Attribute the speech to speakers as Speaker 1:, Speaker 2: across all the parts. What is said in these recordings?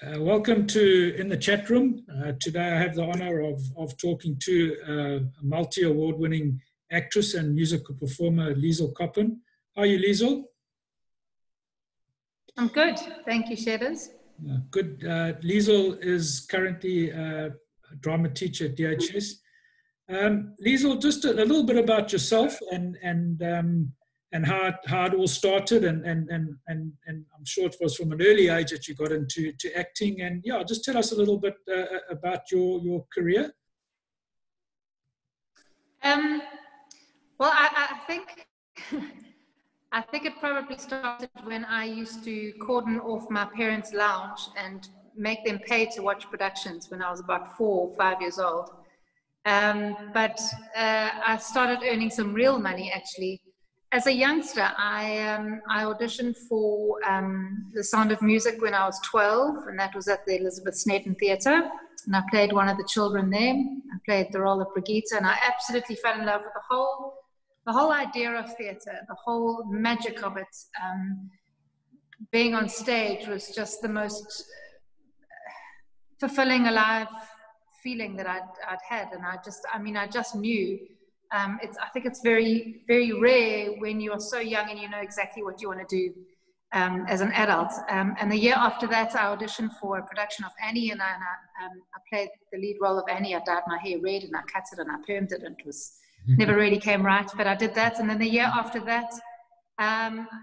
Speaker 1: Welcome to In the Chat Room. Today I have the honor of talking to a multi-award winning actress and musical performer, Liesl Coppin. How are you, Liesl?
Speaker 2: I'm good. Thank you, Shedders.
Speaker 1: Good. Liesl is currently a drama teacher at D.H.S. Liesl, just a little bit about yourself and how it all started, and I'm sure it was from an early age that you got into acting, and yeah, just tell us a little bit about your career.
Speaker 2: Well, I think I think it probably started when I used to cordon off my parents' lounge and make them pay to watch productions when I was about 4 or 5 years old. But I started earning some real money actually. As a youngster, I auditioned for The Sound of Music when I was 12, and that was at the Elizabeth Snedden Theatre. And I played one of the children there. I played the role of Brigitte, and I absolutely fell in love with the whole idea of theatre, the whole magic of it. Being on stage was just the most fulfilling, alive feeling that I'd had, and I just knew. I think it's very, very rare when you are so young and you know exactly what you want to do as an adult. And the year after that, I auditioned for a production of Annie, and I played the lead role of Annie. I dyed my hair red, and I cut it, and I permed it, and it was never really came right, but I did that. And then the year after that,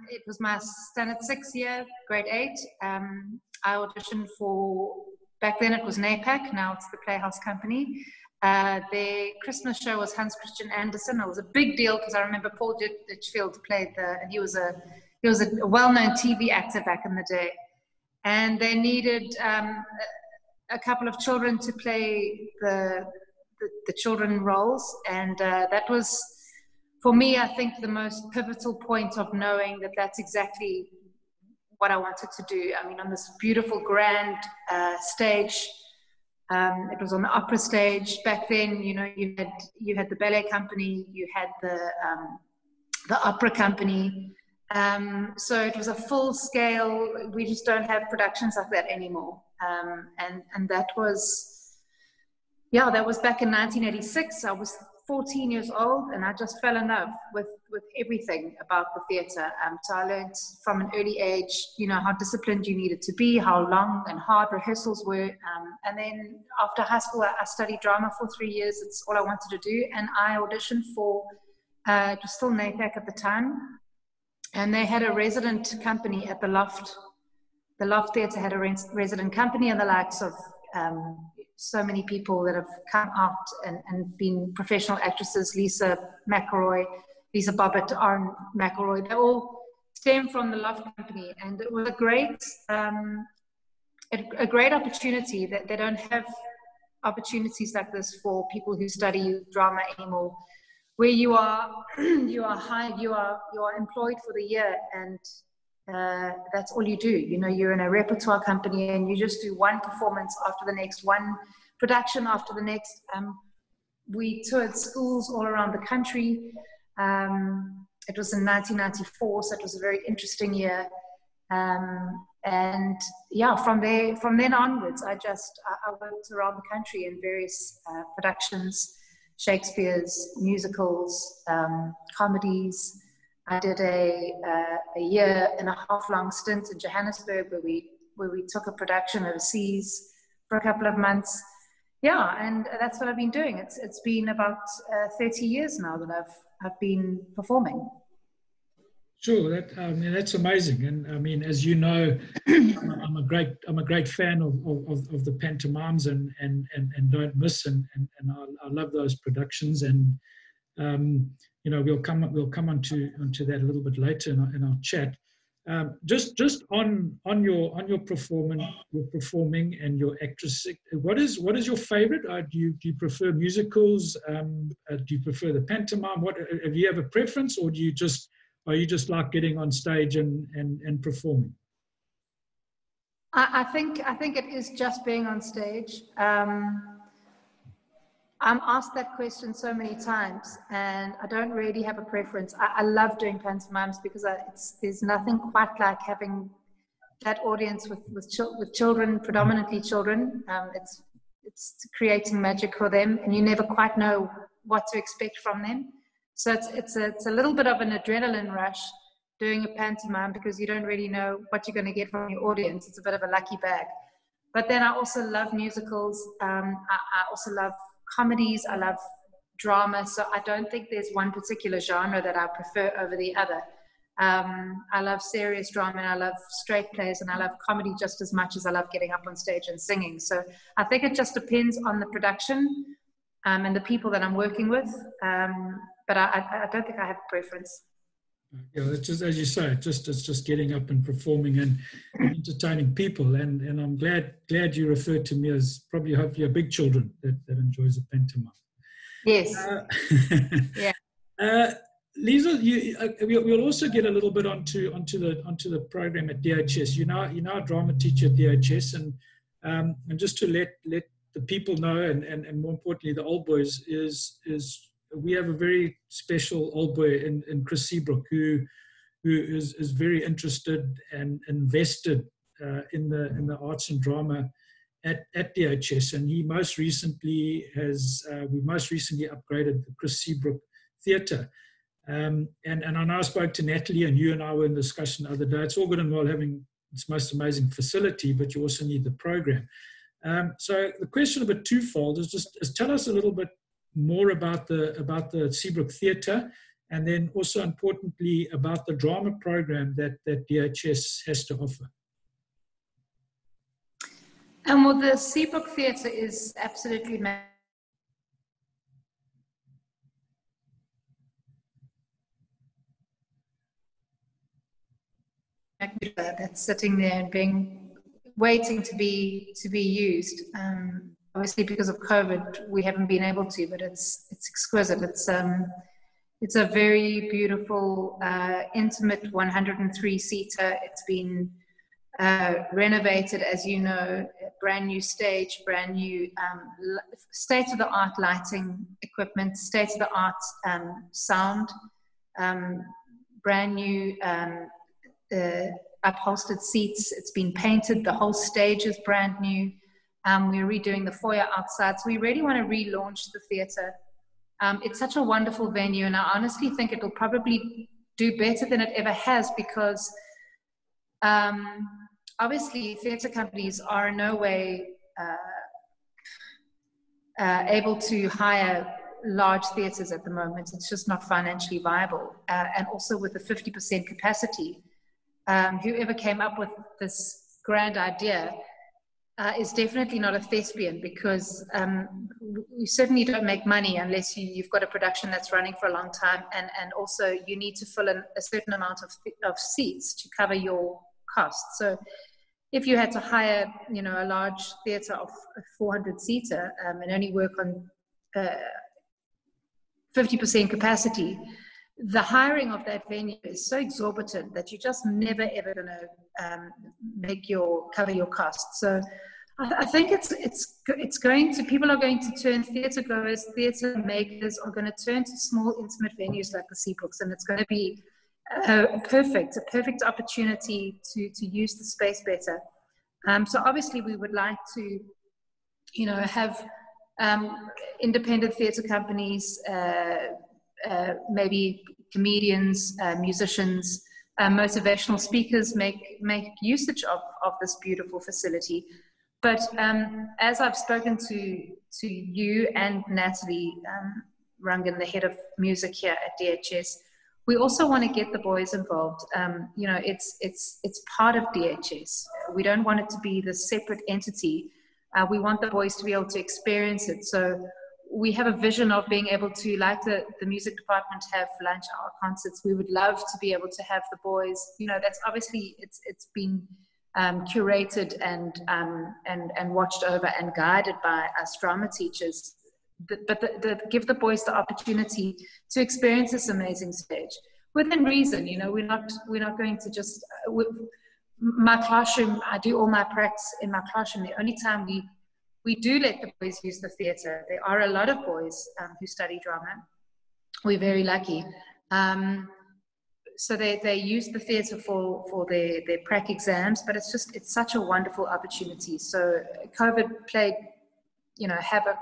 Speaker 2: it was my standard 6 year, grade 8. I auditioned for, back then it was NAPAC, now it's the Playhouse Company. Their Christmas show was Hans Christian Andersen. It was a big deal because I remember Paul Ditchfield played and he was a well-known TV actor back in the day. And they needed a couple of children to play the children roles, and that was, for me, I think the most pivotal point of knowing that that's exactly what I wanted to do. I mean, on this beautiful, grand stage. It was on the opera stage back then. You know, you had the ballet company, you had the opera company. So it was a full scale. We just don't have productions like that anymore. And that was, yeah, that was back in 1986. I was 14 years old, and I just fell in love with everything about the theatre. So I learned from an early age, you know, how disciplined you needed to be, how long and hard rehearsals were. And then after high school, I studied drama for 3 years. It's all I wanted to do. And I auditioned for, it was still NAPAC at the time. And they had a resident company at the Loft. The Loft Theatre had a resident company, and the likes of so many people that have come out and been professional actresses, Lisa McElroy, Lisa Bobbitt, Aaron McElroy, they all stem from the Loft Company. And it was a great opportunity. That they don't have opportunities like this for people who study drama anymore, where you are hired, you are employed for the year, and that's all you do. You know, you're in a repertoire company, and you just do one performance after the next, one production after the next. We toured schools all around the country. It was in 1994, so it was a very interesting year. And yeah, from then onwards, I worked around the country in various productions, Shakespeare's, musicals, comedies. I did a 1.5 year long stint in Johannesburg where we took a production overseas for a couple of months. Yeah, and that's what I've been doing. It's been about 30 years now that I've been performing.
Speaker 1: Sure, that's amazing. And I mean, as you know, I'm a great fan of the pantomimes and Don't Miss, and I love those productions. And you know, we'll come onto that a little bit later in our chat. Just on your performing and your actress, what is your favorite? Do you prefer musicals? Do you prefer the pantomime? Do you have a preference, or are you just like getting on stage and performing?
Speaker 2: I think it is just being on stage. I'm asked that question so many times, and I don't really have a preference. I love doing pantomimes because there's nothing quite like having that audience with children, predominantly children. It's creating magic for them, and you never quite know what to expect from them. So it's a little bit of an adrenaline rush doing a pantomime, because you don't really know what you're going to get from your audience. It's a bit of a lucky bag. But then I also love musicals. I also love comedies. I love drama. So I don't think there's one particular genre that I prefer over the other. I love serious drama, and I love straight plays, and I love comedy just as much as I love getting up on stage and singing. So I think it just depends on the production and the people that I'm working with. But I don't think I have a preference.
Speaker 1: Yeah, it's just, as you say, it's just getting up and performing and entertaining people. And I'm glad you referred to me as probably, hopefully, a big children that enjoys a pantomime.
Speaker 2: Yes. Yeah.
Speaker 1: Liesl, we'll also get a little bit onto the program at D.H.S. You're now a drama teacher at D.H.S. and just to let the people know, and more importantly the old boys, is we have a very special old boy in Chris Seabrook who is very interested and invested in the arts and drama at D.H.S. and he most recently we most recently upgraded the Chris Seabrook Theatre. And I know I spoke to Natalie, and you and I were in discussion the other day. It's all good and well having its most amazing facility, but you also need the program. So the question, a bit twofold, is tell us a little bit more about the Seabrook Theatre, and then also importantly about the drama program that D.H.S. has to offer.
Speaker 2: Well, the Seabrook Theatre is absolutely that's sitting there and waiting to be used. Obviously, because of COVID, we haven't been able to, but it's exquisite. It's a very beautiful, intimate 103-seater. It's been renovated, as you know, brand new stage, brand new state-of-the-art lighting equipment, state-of-the-art sound, brand new upholstered seats. It's been painted. The whole stage is brand new. We're redoing the foyer outside. So we really want to relaunch the theatre. It's such a wonderful venue, and I honestly think it'll probably do better than it ever has, because obviously theatre companies are in no way able to hire large theatres at the moment. It's just not financially viable. And also with the 50% capacity, whoever came up with this grand idea is definitely not a thespian, because we certainly don't make money unless you've got a production that's running for a long time, and also you need to fill in a certain amount of seats to cover your costs. So if you had to hire, a large theatre of 400-seater and only work on 50% capacity, the hiring of that venue is so exorbitant that you're just never ever going to cover your costs. So I think it's going to, people are going to turn, theatre goers, theatre makers are going to turn to small intimate venues like the Seabrooks, and it's going to be a perfect opportunity to use the space better. So obviously we would like to, have independent theatre companies, maybe comedians, musicians, motivational speakers make usage of this beautiful facility. But as I've spoken to you and Natalie Rungan, the head of music here at D.H.S., we also want to get the boys involved. It's part of D.H.S. We don't want it to be this separate entity. We want the boys to be able to experience it. So we have a vision of being able to, like the music department, have lunch hour concerts. We would love to be able to have the boys, that's obviously, it's been curated and watched over and guided by us drama teachers. But give the boys the opportunity to experience this amazing stage within reason. We're not going to just, my classroom, I do all my practice in my classroom. The only time we do let the boys use the theatre, there are a lot of boys who study drama. We're very lucky. so they use the theatre for their prac exams, but it's such a wonderful opportunity. So COVID played, havoc,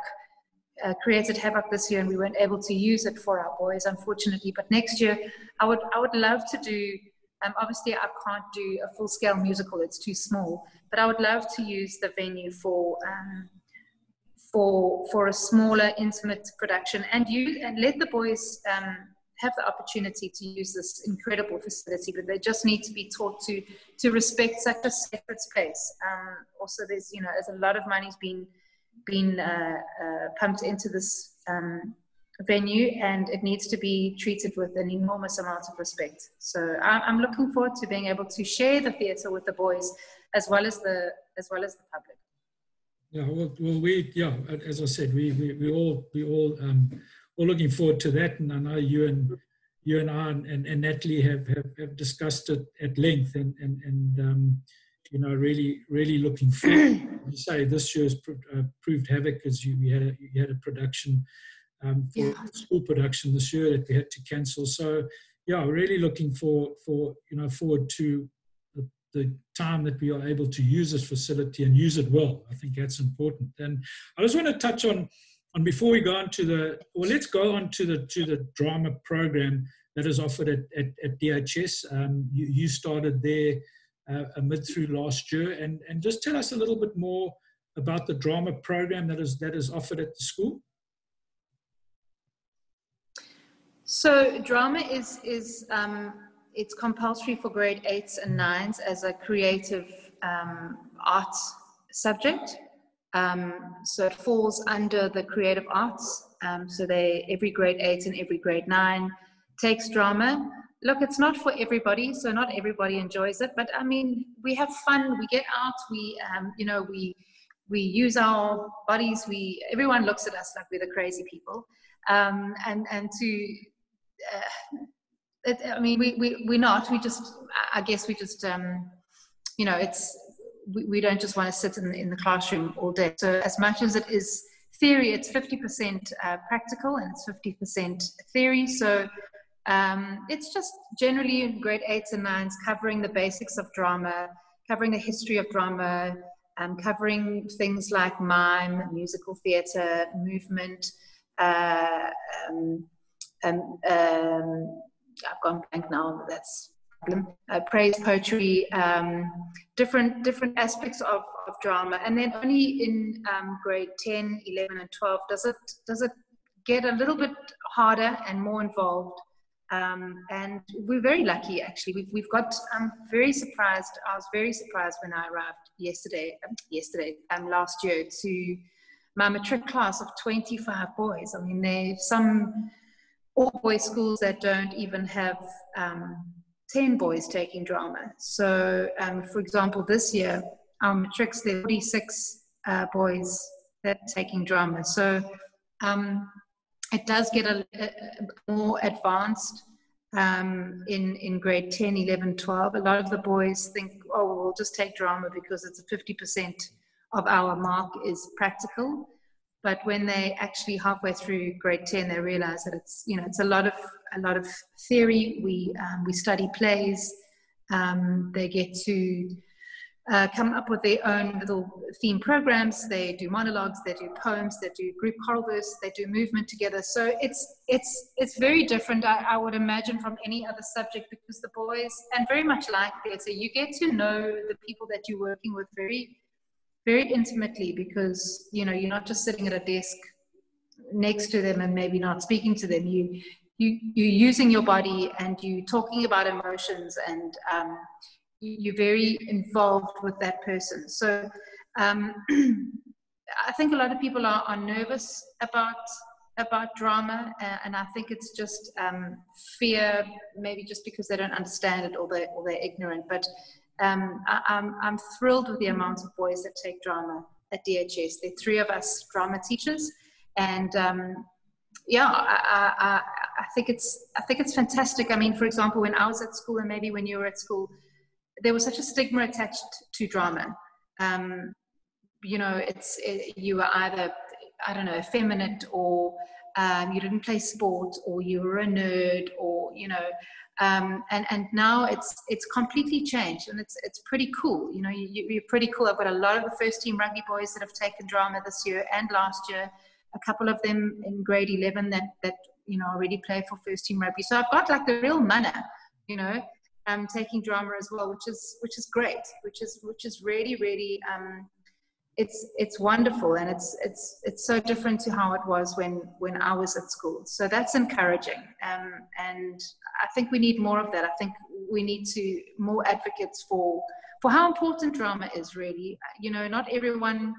Speaker 2: created havoc this year, and we weren't able to use it for our boys, unfortunately. But next year, I would love to do. Obviously, I can't do a full-scale musical; it's too small. But I would love to use the venue for a smaller, intimate production, and let the boys have the opportunity to use this incredible facility. But they just need to be taught to respect such a sacred space. Also, there's a lot of money's been pumped into this venue, and it needs to be treated with an enormous amount of respect. So I'm looking forward to being able to share the theatre with the boys as well as the public.
Speaker 1: Yeah, well, as I said, we all looking forward to that, and I know you and I and Natalie have discussed it at length, and really looking forward. You say this year's proved havoc, as you had a production for school production this year that we had to cancel. So yeah, really looking forward to the time that we are able to use this facility and use it well. I think that's important. And I just want to touch on before we go on to let's go on to the drama program that is offered at D.H.S. You started there mid through last year, and just tell us a little bit more about the drama program that is offered at the school.
Speaker 2: So drama is it's compulsory for grade 8s and 9s as a creative arts subject. So it falls under the creative arts. So every grade 8 and every grade 9 takes drama. Look, it's not for everybody, so not everybody enjoys it. But I mean, we have fun. We get out. We use our bodies. Everyone looks at us like we're the crazy people. We're not. I guess we don't just want to sit in the classroom all day. So as much as it is theory, it's 50% practical and it's 50% theory. So it's just generally in grade 8s and 9s covering the basics of drama, covering the history of drama, covering things like mime, musical theatre, movement, I've gone blank now, that's a problem. Praise, poetry, different aspects of drama. And then only in grade 10, 11 and 12 does it get a little bit harder and more involved. And we're very lucky, actually. We've got, I'm very surprised. I was very surprised when I arrived last year to my matric class of 25 boys. I mean, there's some all-boys schools that don't even have 10 boys taking drama. So, for example, this year, our matrics, there are 46 boys that are taking drama. So it does get a more advanced in grade 10, 11, 12. A lot of the boys think, oh, we'll just take drama because it's 50% of our mark is practical. But when they actually halfway through grade 10, they realize that it's a lot of theory. We study plays. They get to come up with their own little theme programs. They do monologues. They do poems. They do group choral verse. They do movement together. So it's very different, I would imagine, from any other subject, because the boys, and very much like theatre, you get to know the people that you're working with very, very intimately, because you're not just sitting at a desk next to them and maybe not speaking to them. You're using your body and you're talking about emotions, and you're very involved with that person. So I think a lot of people are nervous about drama, and I think it's just fear, maybe just because they don't understand it or they're ignorant. But I'm thrilled with the amount of boys that take drama at D.H.S. There are 3 of us drama teachers, and I think it's fantastic. I mean, for example, when I was at school, and maybe when you were at school, there was such a stigma attached to drama. You were either, I don't know, effeminate, or you didn't play sport, or you were a nerd, or And now it's completely changed, and it's pretty cool. You know, you're pretty cool. I've got a lot of the first team rugby boys that have taken drama this year and last year. A couple of them in grade 11 that you know already play for first team rugby. So I've got like the real manner, you know, taking drama as well, which is great, which is really really it's wonderful, and it's so different to how it was when I was at school. So that's encouraging, and I think we need more of that. I think we need to more advocates for how important drama is. Really, you know, not everyone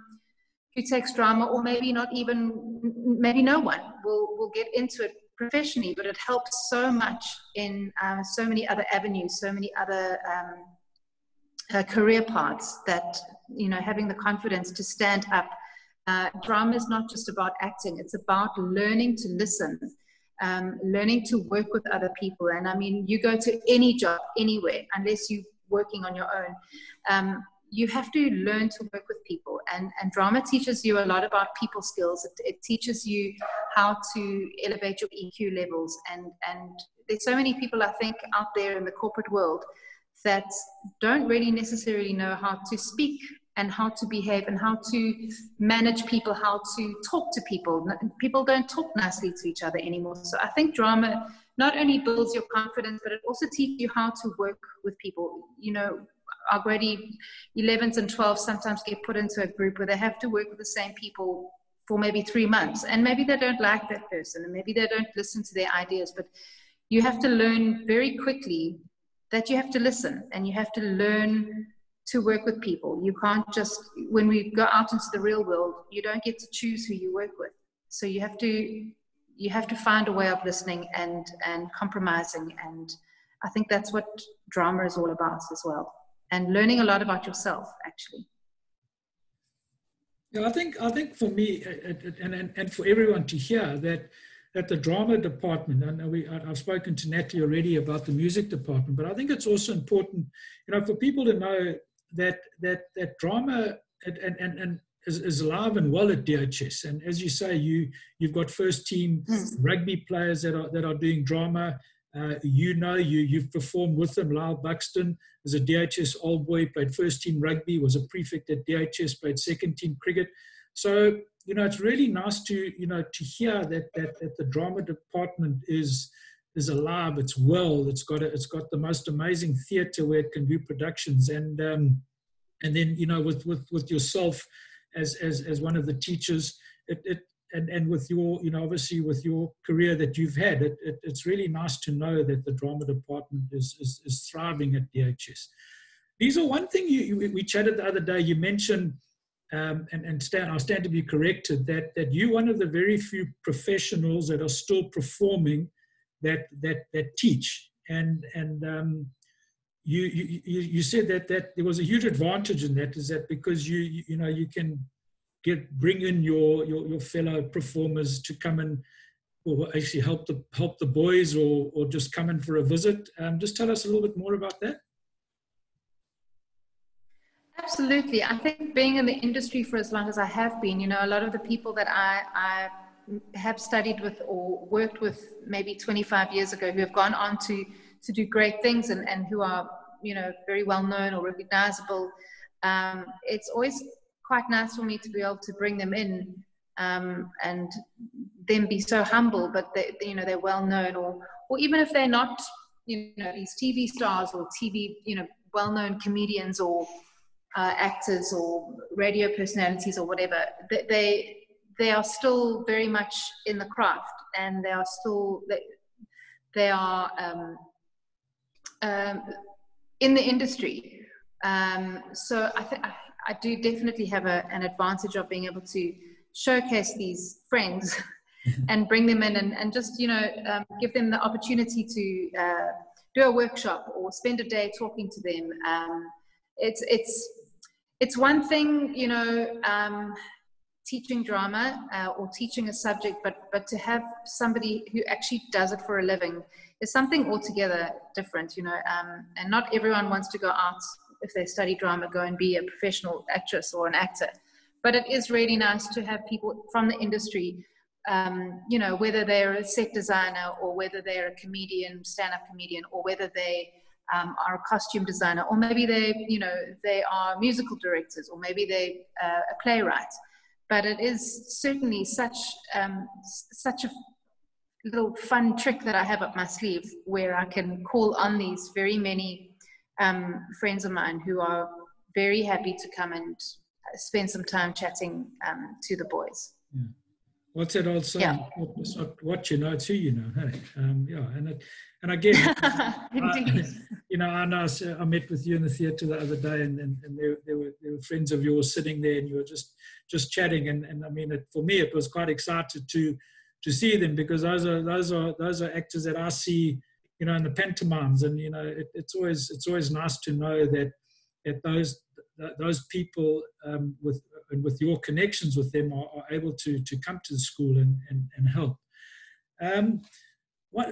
Speaker 2: who takes drama, or maybe not even, maybe no one will get into it professionally, but it helps so much in so many other avenues, so many other career paths, that, you know, having the confidence to stand up. Drama is not just about acting, it's about learning to listen, learning to work with other people. And I mean, you go to any job, anywhere, unless you're working on your own, you have to learn to work with people, and drama teaches you a lot about people skills. It teaches you how to elevate your EQ levels, and there's so many people, I think, out there in the corporate world that don't really necessarily know how to speak and how to behave and how to manage people, how to talk to people. People don't talk nicely to each other anymore. So I think drama not only builds your confidence, but it also teaches you how to work with people. You know, our grade 11s and 12s sometimes get put into a group where they have to work with the same people for maybe 3 months, and maybe they don't like that person, and maybe they don't listen to their ideas, but you have to learn very quickly that you have to listen, and you have to learn to work with people. You can't just, when we go out into the real world, you don't get to choose who you work with. So you have to find a way of listening and compromising, and I think that's what drama is all about as well. And learning a lot about yourself, actually.
Speaker 1: Yeah, I think for me, and for everyone to hear that the drama department, and I've spoken to Natalie already about the music department, but I think it's also important, you know, for people to know that drama and is alive and well at D.H.S. And as you say, you've got first team rugby players that are doing drama. You've performed with them. Lyle Buxton is a D.H.S. old boy, played first team rugby, was a prefect at D.H.S, played second team cricket. So, you know, it's really nice to hear that the drama department is alive. It's well. It's got the most amazing theatre where it can do productions, and then, you know, with yourself as one of the teachers, and with your, you know, obviously with your career that you've had, it's really nice to know that the drama department is thriving at D.H.S. These are one thing we chatted the other day. You mentioned, and Stan, I stand to be corrected, that you're one of the very few professionals that are still performing that teach, and you said that there was a huge advantage in that. Is that because you know you can bring in your fellow performers to come and, or actually help the boys, or just come in for a visit? Just tell us a little bit more about that.
Speaker 2: Absolutely. I think being in the industry for as long as I have been, you know, a lot of the people that I have studied with or worked with maybe 25 years ago, who have gone on to do great things, and who are, you know, very well known or recognizable, it's always quite nice for me to be able to bring them in, and them be so humble, but they're well known, or even if they're not, you know, these TV stars or TV, you know, well known comedians or actors or radio personalities or whatever, they are still very much in the craft, and they are still in the industry. So I do definitely have an advantage of being able to showcase these friends and bring them in, and just, you know, give them the opportunity to do a workshop or spend a day talking to them. It's one thing, you know, teaching drama or teaching a subject, but to have somebody who actually does it for a living is something altogether different, you know. And not everyone wants to go out, if they study drama, go and be a professional actress or an actor. But it is really nice to have people from the industry you know, whether they're a set designer or whether they're a comedian, stand-up comedian, or whether they are a costume designer, or maybe they are musical directors, or maybe they a playwright. But it is certainly such a little fun trick that I have up my sleeve, where I can call on these very many friends of mine who are very happy to come and spend some time chatting to the boys.
Speaker 1: Yeah. What's that old saying?
Speaker 2: Yeah.
Speaker 1: It's not what you know, it's who you know. Hey, and again, I know I met with you in the theatre the other day, and there were friends of yours sitting there, and you were just chatting, and I mean, for me, it was quite excited to see them, because those are actors that I see, in the pantomimes, and it's always nice to know that those people with your connections with them are able to come to the school and help.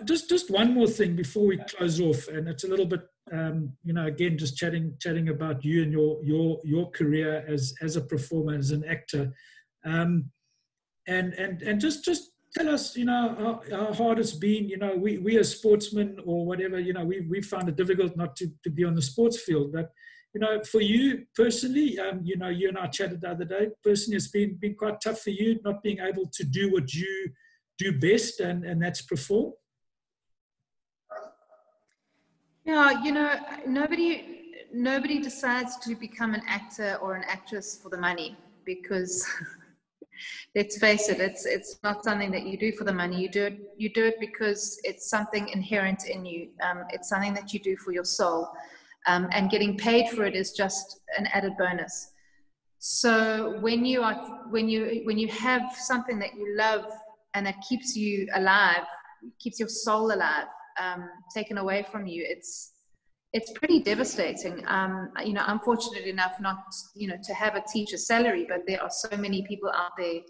Speaker 1: Just one more thing before we close off, and it's a little bit, again, just chatting about you and your career as a performer, as an actor, and just tell us, how hard it's been. We as sportsmen or whatever, we found it difficult not to be on the sports field, but for you personally, you and I chatted the other day. Personally, it's been quite tough for you not being able to do what you do best, and that's perform.
Speaker 2: Yeah, nobody decides to become an actor or an actress for the money, because let's face it, it's not something that you do for the money. You do it because it's something inherent in you. It's something that you do for your soul, and getting paid for it is just an added bonus. So when you have something that you love and that keeps you alive, keeps your soul alive, taken away from you, it's pretty devastating. I'm fortunate enough not, to have a teacher's salary, but there are so many people out there,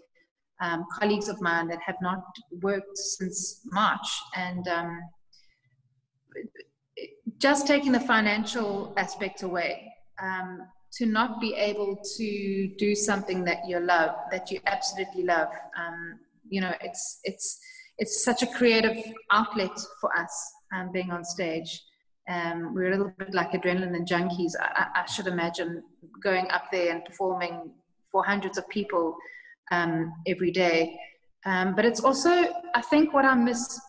Speaker 2: colleagues of mine, that have not worked since March, and just taking the financial aspect away, to not be able to do something that you love, that you absolutely love. It's such a creative outlet for us, being on stage. We're a little bit like adrenaline junkies. I should imagine going up there and performing for hundreds of people every day. But it's also, I think, what I miss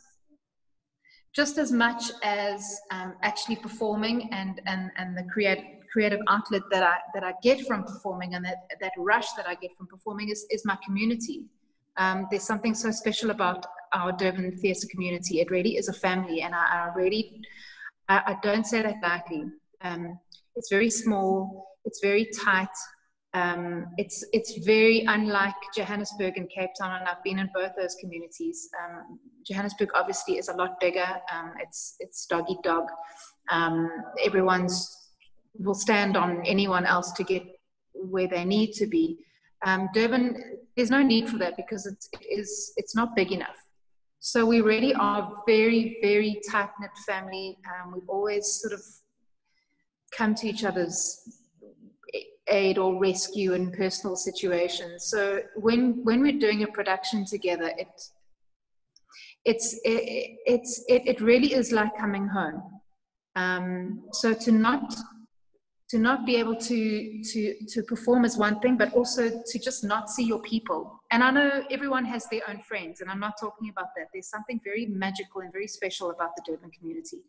Speaker 2: just as much as actually performing and the creative outlet that I get from performing, and that rush that I get from performing is my community. There's something so special about our Durban theatre community. It really is a family, and I don't say that lightly. It's very small, it's very tight, it's very unlike Johannesburg and Cape Town, and I've been in both those communities. Johannesburg obviously is a lot bigger. It's dog eat dog. Everyone's will stand on anyone else to get where they need to be. Durban, there's no need for that, because it's not big enough. So we really are very, very tight-knit family. We've always sort of come to each other's aid or rescue in personal situations. So when we're doing a production together, it really is like coming home. So to not be able to perform is one thing, but also to just not see your people. And I know everyone has their own friends, and I'm not talking about that. There's something very magical and very special about the Durban community.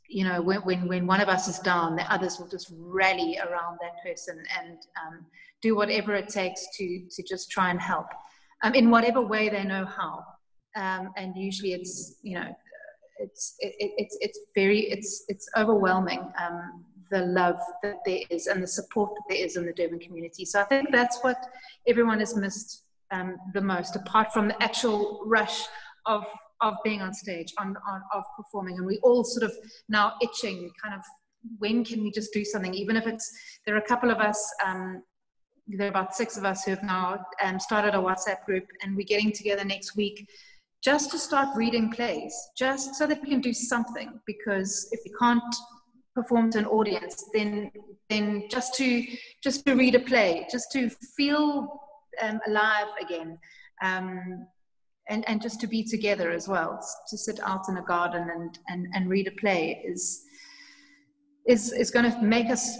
Speaker 2: When one of us is down, the others will just rally around that person and do whatever it takes to just try and help in whatever way they know how. And usually it's overwhelming, the love that there is and the support that there is in the Durban community. So I think that's what everyone has missed the most, apart from the actual rush of being on stage, of performing. And we all sort of now itching, kind of, when can we just do something? Even if there are a couple of us, there are about 6 of us who have now started a WhatsApp group, and we're getting together next week just to start reading plays, just so that we can do something. Because if we can't perform to an audience, then just to read a play, just to feel alive again. And just to be together as well, to sit out in a garden and read a play is going to make us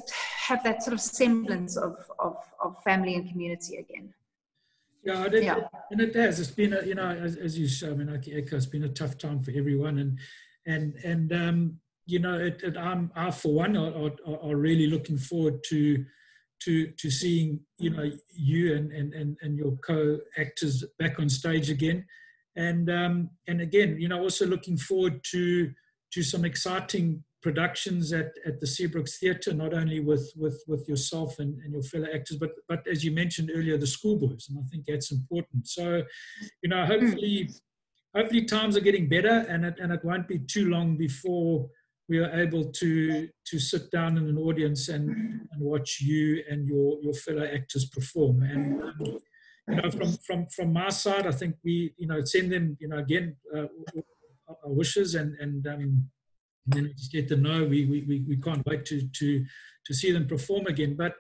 Speaker 2: have that sort of semblance of family and community again.
Speaker 1: Yeah, and it has. It's been as you show. I mean, I echo. It's been a tough time for everyone, and I for one are really looking forward to seeing you and your co-actors back on stage again, and again also looking forward to some exciting productions at the Seabrooks Theatre, not only with yourself and your fellow actors, but as you mentioned earlier, the schoolboys, and I think that's important. So, hopefully times are getting better, and it won't be too long before we are able to sit down in an audience and watch you and your fellow actors perform. And from my side, I think we send them again our wishes and just let them know we can't wait to see them perform again. But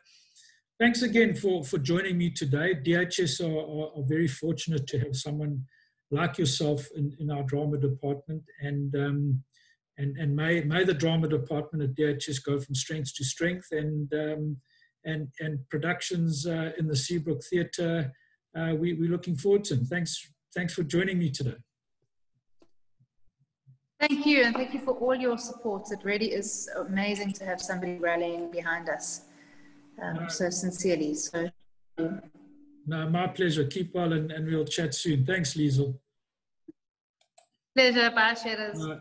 Speaker 1: thanks again for joining me today. D.H.S are very fortunate to have someone like yourself in our drama department, and may the drama department at D.H.S go from strength to strength, and productions in the Seabrook Theatre. We're looking forward to them. Thanks for joining me today.
Speaker 2: Thank you, and thank you for all your support. It really is amazing to have somebody rallying behind us so sincerely. So,
Speaker 1: no, my pleasure. Keep well, and we'll chat soon. Thanks, Liesl.
Speaker 2: Pleasure. Bye, Shadows.